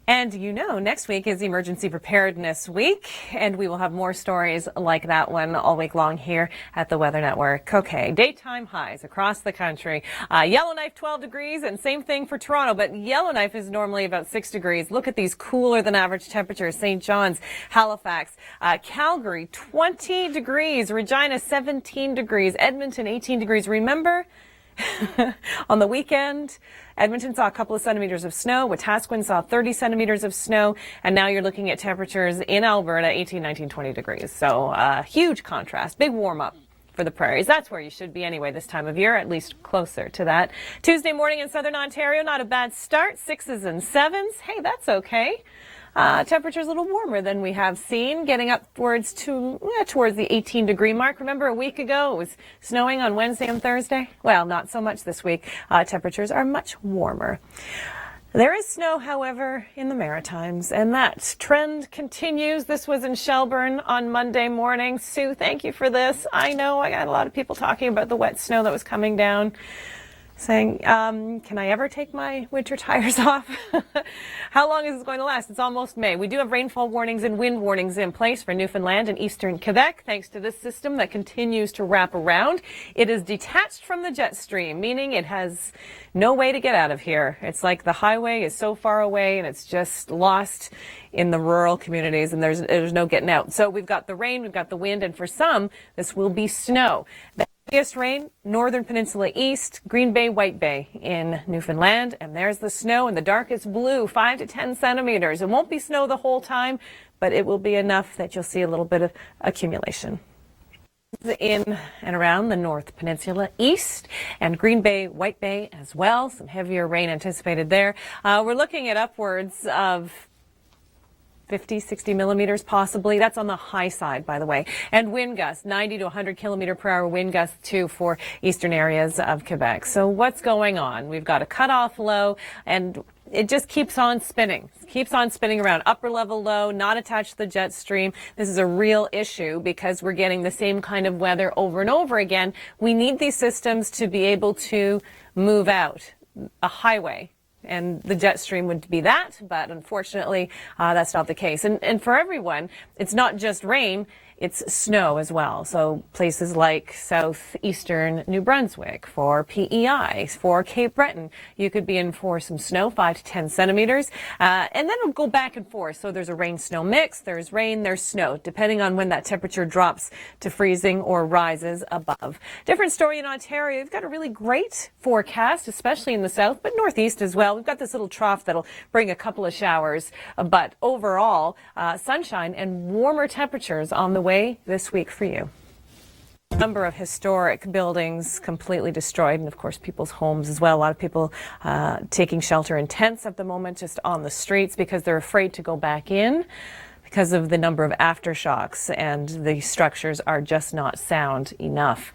And you know, next week is Emergency Preparedness Week, and we will have more stories like that one all week long here at the Weather Network. Okay, daytime highs across the country. Yellowknife 12 degrees, and same thing for Toronto, but Yellowknife is normally about 6 degrees. Look at these cooler than average temperatures. St. John's, Halifax, Calgary 20 degrees, Regina 17 degrees, Edmonton 18 degrees. Remember, on the weekend, Edmonton saw a couple of centimeters of snow. Wetaskiwin saw 30 centimeters of snow. And now you're looking at temperatures in Alberta, 18, 19, 20 degrees. So huge contrast, big warm up for the prairies. That's where you should be anyway this time of year, at least closer to that. Tuesday morning in southern Ontario, not a bad start, 6s and 7s. Hey, that's okay. Temperatures a little warmer than we have seen, getting upwards to towards the 18-degree mark. Remember a week ago it was snowing on Wednesday and Thursday? Well, not so much this week. Temperatures are much warmer. There is snow, however, in the Maritimes, and that trend continues. This was in Shelburne on Monday morning. Sue, thank you for this. I know I got a lot of people talking about the wet snow that was coming down, saying, can I ever take my winter tires off? How long is this going to last? It's almost May. We do have rainfall warnings and wind warnings in place for Newfoundland and eastern Quebec, thanks to this system that continues to wrap around. It is detached from the jet stream, meaning it has no way to get out of here. It's like the highway is so far away and it's just lost in the rural communities, and there's no getting out. So we've got the rain, we've got the wind, and for some, this will be snow. Biggest rain, northern peninsula east, Green Bay, White Bay in Newfoundland. And there's the snow in the darkest blue, 5 to 10 centimeters. It won't be snow the whole time, but it will be enough that you'll see a little bit of accumulation. In and around the North Peninsula east and Green Bay, White Bay as well. Some heavier rain anticipated there. We're looking at upwards of 50, 60 millimeters possibly. That's on the high side, by the way. And wind gusts, 90 to 100 kilometer per hour wind gusts too for eastern areas of Quebec. So what's going on? We've got a cutoff low, and it just keeps on spinning around. Upper level low, not attached to the jet stream. This is a real issue because we're getting the same kind of weather over and over again. We need these systems to be able to move out a highway. And the jet stream would be that, but unfortunately, that's not the case. And for everyone, it's not just rain, it's snow as well. So places like southeastern New Brunswick, for PEI, for Cape Breton, you could be in for some snow, 5 to 10 centimeters. And then it'll go back and forth. So there's a rain-snow mix, there's rain, there's snow, depending on when that temperature drops to freezing or rises above. Different story in Ontario. We've got a really great forecast, especially in the south, but northeast as well. We've got this little trough that'll bring a couple of showers, but overall, sunshine and warmer temperatures on the way this week for you. A number of historic buildings completely destroyed, and of course people's homes as well. A lot of people taking shelter in tents at the moment, just on the streets because they're afraid to go back in because of the number of aftershocks, and the structures are just not sound enough.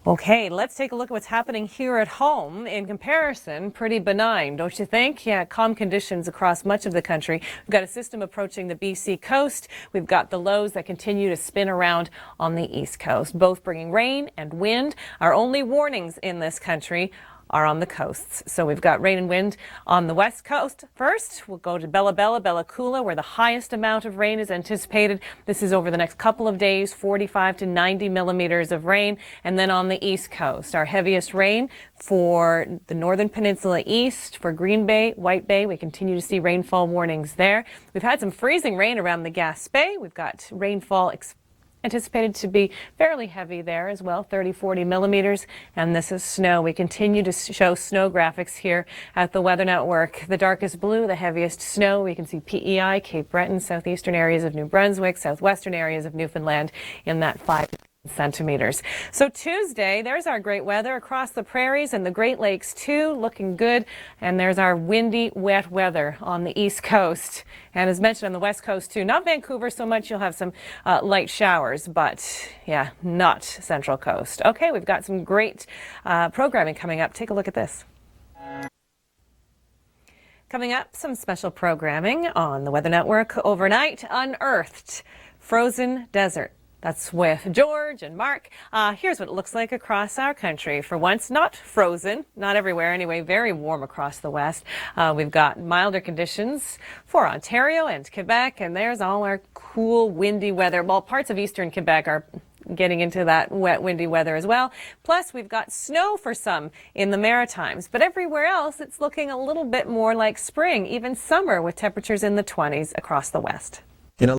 Okay, let's take a look at what's happening here at home. In comparison, pretty benign, don't you think? Yeah, calm conditions across much of the country. We've got a system approaching the BC coast. We've got the lows that continue to spin around on the east coast, both bringing rain and wind. Our only warnings in this country are on the coasts. So we've got rain and wind on the west coast. First, we'll go to Bella Coola, where the highest amount of rain is anticipated. This is over the next couple of days, 45 to 90 millimeters of rain. And then on the east coast, our heaviest rain for the northern peninsula east, for Green Bay, White Bay. We continue to see rainfall warnings there. We've had some freezing rain around the Gaspé. We've got rainfall anticipated to be fairly heavy there as well, 30, 40 millimeters. And this is snow. We continue to show snow graphics here at the Weather Network. The darkest blue, the heaviest snow. We can see PEI, Cape Breton, southeastern areas of New Brunswick, southwestern areas of Newfoundland in that 5 centimeters. So Tuesday, there's our great weather across the prairies and the Great Lakes too, looking good. And there's our windy, wet weather on the east coast. And as mentioned on the west coast too, not Vancouver so much, you'll have some light showers, but yeah, not Central Coast. Okay, we've got some great programming coming up. Take a look at this. Coming up, some special programming on the Weather Network overnight. Unearthed frozen desert That's with George and Mark. Here's what it looks like across our country. For once, not frozen, not everywhere anyway, very warm across the west. We've got milder conditions for Ontario and Quebec, and there's all our cool, windy weather. Well, parts of eastern Quebec are getting into that wet, windy weather as well. Plus, we've got snow for some in the Maritimes, but everywhere else, it's looking a little bit more like spring, even summer, with temperatures in the 20s across the west.